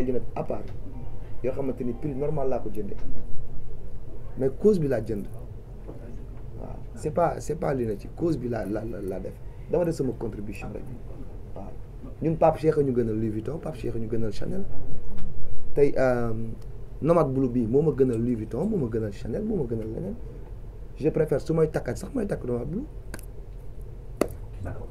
ay lunettes à part yoo xamante ni prix normal laa ko jëndee mais cause bi laa jënd waaw c'est pas lunettes ci cause bi laa def dama def sama contribution rek waaw ñun Pape Cheikh ñu gënal Louis Vuitton Pape Cheikh ñu gënal Chanel tey Nomade Blue bii moo ma gënal Louis Vuitton moo ma gënal Chanel moo ma gënal leneen je préfère su may takkat sax may takk Nomade Blue. d'accord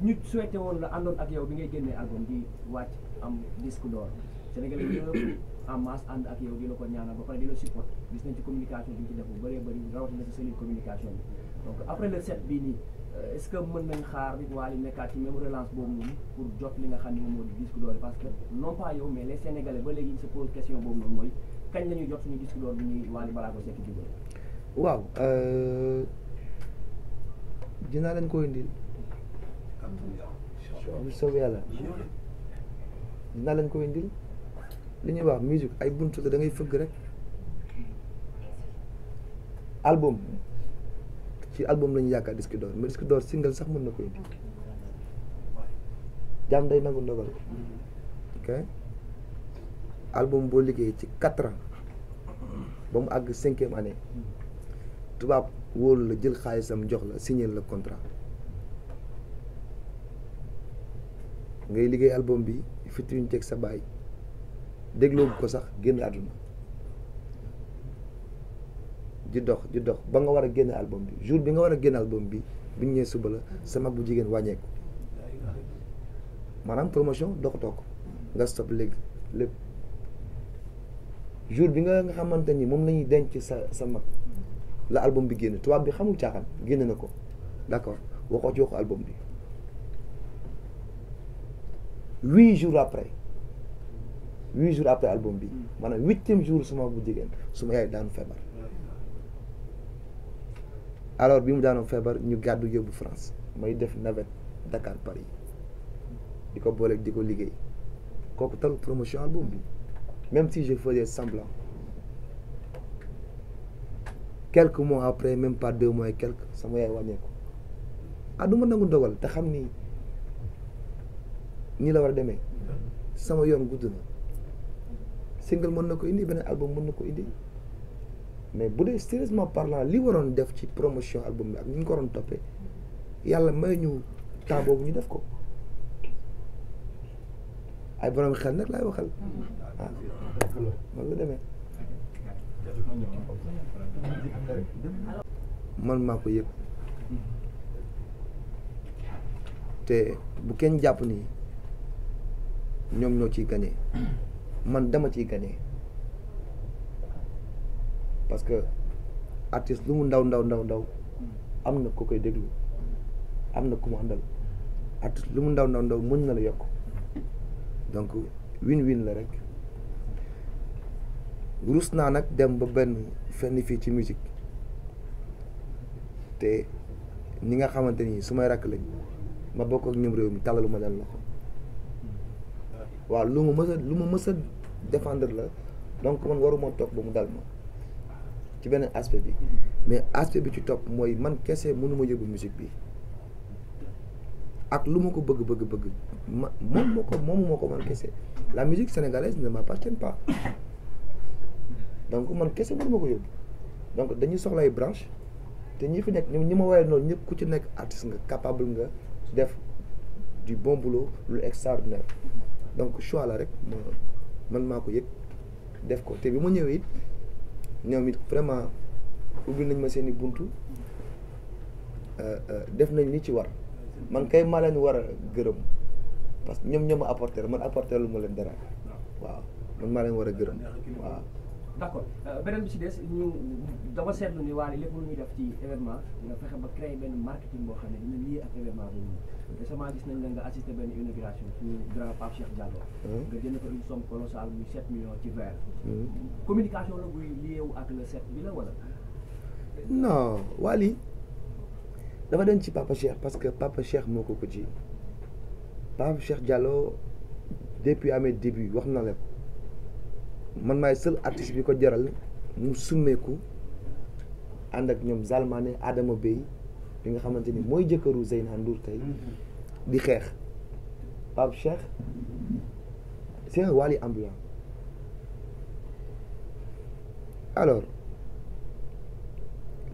ñu souhaité woon la àndoon ak yow bi ngay génnee album di wàcc am disque d'or Sénégalais yëpp en masse ànd ak yow di la ko ñaanal ba pare di la support gis nañ ci communication bi ñu ci def bu bëree bëri rawatina ci cellule communication bi donc après le set bii nii est-ce que mën nañ xaar Wally nekkaat ci même relance boobu noonu pour jot li nga xam ne moom moo di disque d'or parce que non pas yow mais les Sénégalais ba léegi se pose question boobu noonu mooy kañ la ñuy jot suñu disque d'or bi ñuy Wally Ballago Seck di waaw dinaa leen ko indil bu soobee yàlla dinaa leen ko indil li ñuy wax musique ay buntu la da ngay fëgg rek album ci album lañu yaakaar disque d'or mais disque d'or single sax mën na ko indi jaam day nangu ndogal ok album boo liggéey ci 4 ans ba mu àgg 5e année tubaab wóolu la jël xaalisam jox la signer la contrat ngay liggéey album bi featuring teg sa baay dégloo ko sax génn àdduna di dox ba nga war a génn album bi jour bi nga war a génn album bi bu ñu ñëwee suba la sa mag bu jigéen wàññeeku maanaam promotion doxatoo ko nga stop léegi lépp jour bi nga xamante ni moom la ñuy denc sa mag la album bi génn tubaab bi xamul caaxaan génn na ko d'accord waxoo ci waxu album bi 8 jours après album bi maanaam 8e jour suma bu jigéen suma yaay daanu feebar alors bi mu daanoo feebar ñu gàddu yóbbu France may def navette Dakar Paris di ko booleeg di ko liggéey kooku talu promotion album bi même si je faisais semblant quelques mois après même pas 2 mois et quelques sama yaay wàññeeku du ma nangu dogal te xam ni nii la war a demee sama yoon gudd na single mën na ko indi beneen album mën na ko indi mais bu dee sérieusement parlant li waroon def ci promotion album bi ak ni ñu ko waroon toppee yàlla may ñu temps boobu ñu def ko ay borom xel nag laay waxal man la demee man maa ko yëg te bu kenn jàpp ni ñoom ñoo ciy gagné man dama ciy gagné parce que artiste lu mu ndaw am na ku koy déglu am na ku mu àndal artiste lu mu ndaw mën na la yokk donc win-win la rek rus naa nag dem ba benn fenn fii ci musique te ñi nga xamante ni su may rakk lañ ma bokk ak ñoom réew mi tàllalu ma leen loxo waaw lu ma mës a défendre la donc man waruma toog ba mu dal ma ci beneen aspect bi mais aspect bi ci topp mooy man kese mënuma yóbbu musique bi ak lu ma ko bëgg moomu ko man kese la musique sénégalaise ne m'appartient pas donc man kese mënuma ko yóbbu donc dañuy soxla ay branche te ñi fi nekk ñi ma woowee noonu ñëpp ku ci nekk artiste nga capable nga def du bon boulot lu extraordinaire donc choix la rek man maa ko yëg def ko te bi ma ñëwee it ñoom it vraiment ubbi nañ ma seeni buntu def nañ li ci war man kay maa leen war a gërëm parce que ñoom ñoo ma apporter man apporter lu ma leen dara waaw man maa leen war a gërëm waaw. d'accord beneen bi ci des ñu dama seetlu ni Wally lépp lu ñuy def ci événement nga fexe ba créer benn marketing boo xam ne dina lié ak événement boobu récemment gis nañ la nga assister benn inauguration suñu grand Pape Cheikh Diallo. nga jënd ko une somme colossale muy 7 millions ci verre. communication la buy lié wu ak le 7 bi la wala. non Wally dafa dem ci Papa Cheikh parce que Papa Cheikh moo ko ji Pape Cheikh Diallo depuis à mes débuts wax na la ko man maay seul artiste bi ko jaral mu summeeku ànd ak ñoom Zalmané Adama Bey bi nga xamante ni mooy jëkkëru Zeyna Ndour tey di xeex Pape Cheikh c'est un Wally ambulant. Alors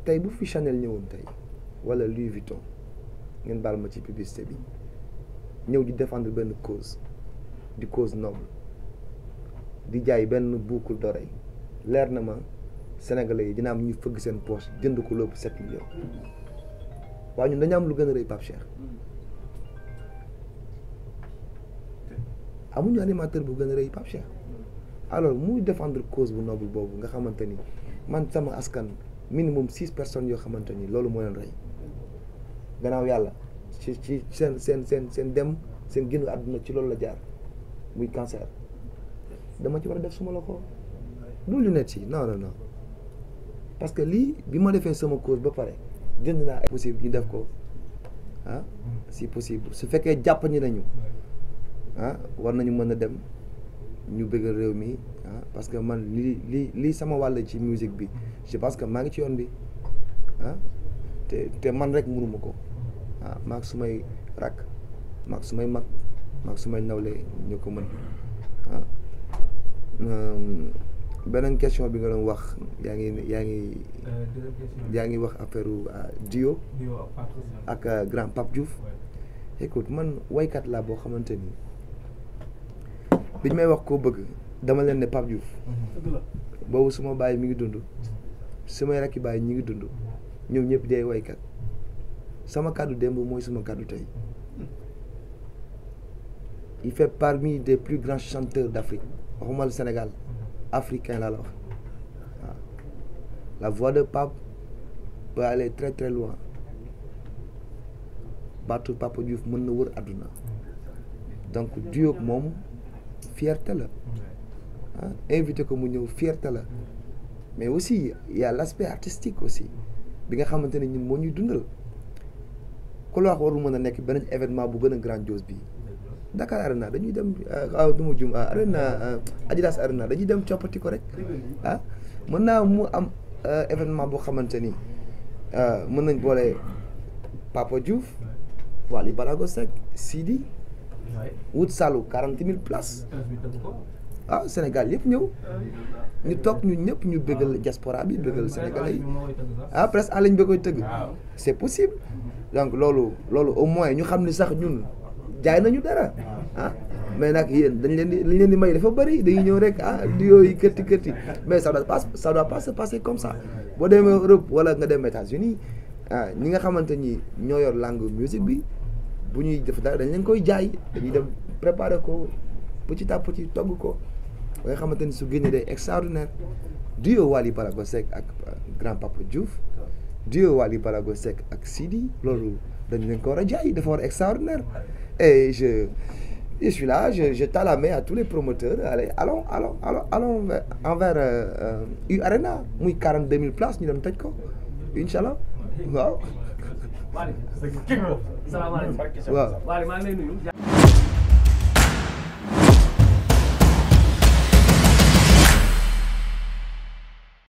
tey bu fi Chanel ñëwoon tey wala Louis Vuitton ngeen baal ma ci publicité bi ñëw di défendre benn cause di cause noble di jaay benn boucle d'oreille leer na ma Sénégalais yi dina am ñu fëgg seen poche jënd ko lépp 7 millions waaye ñun dañu am lu gën a rëy Pape Cheikh amuñu animateur bu gën a rëy Pape Cheikh alors muy défendre cause bu noble boobu nga xamante ni man sama askan minimum 6 personnes yoo xamante ni loolu moo leen rey gannaaw yàlla ci seen dem seen génn àdduna ci loolu la jaar muy cancer dama ci war a def suma loxo du lunette yi non parce que lii bi ma defee sama cause ba pare jënd naa ay possible ñu def ko si possible su fekkee jàpp ñi nañu war nañu mën a dem ñu bëggal réew mi parce que man lii sama wàll ci musique bi je pense que maa ngi ci yoon bi te man rek mënuma ko maag sumay rakk maag sumay mag maag sumay nawle ñu ko mën beneen question bi nga doon wax yaa ngi wax affaire duo ak grand Pape Diouf écoute man waykat laa boo xamante ni biñ may wax koo bëgg dama leen ne Pape Diouf boobu suma bàyyi mi ngi dund sumay rakki bàyyi ñi ngi dund ñoom ñëpp day waykat sama kàddu démb mooy suma kàddu tey il fait parmi des plus grands chanteurs d'Afrique waxuma le Sénégal africain laa la wax waaw la voix de Pape peut aller très très loin baatu Papa Diouf mën na wër àdduna donc duo moom fierté la invité ko mu ñëw fierté la mais aussi il y a l'aspect artistique aussi bi nga xamante ne ñun moo ñuy dundal ku la wax warul mën a nekk beneen événement bu gën a grandiose bi Dakar Arena dañuy dem du ma jum Arena Adidas Arena dañuy dem coppati ko rek mën naa mu am événement boo xamante ni mën nañ boole Papa Diouf Wally Ballago Seck Sidi wut salu 40 000 places Sénégal yëpp ñëw ñu toog ñu ñëpp ñu bëggal diaspora bi bëggal sénégalais yi presse en ligne bi koy tëgg c'est possible donc loolu au moins ñu xam ni sax ñun jaay nañu dara mais nag yéen dañ leen di may dafa bëri dañuy ñëw rek di yooyu kërti mais ça doit pas se passer comme ça boo demee Europe wala nga dem États-Unis ñi nga xamante ni ñoo yor langue musique bi bu ñuy def dara dañ leen koy jaay dañuy dem préparer ko petit à petit togg ko ba nga xamante ni su génnee day extraordinaire duo Wally Ballago Seck ak grand Papa Diouf duo Wally Ballago Seck ak Sidi loolu dañ leen ko war a jaay dafa war a extraordinaire et je suis là je tends la main à tous les promoteurs allez allons envers U Arena muy 42 000 places ñu dem tëj ko inchallah waaw. Wally salaamaaleykum. waaw Wally maa ngi lay nuyu.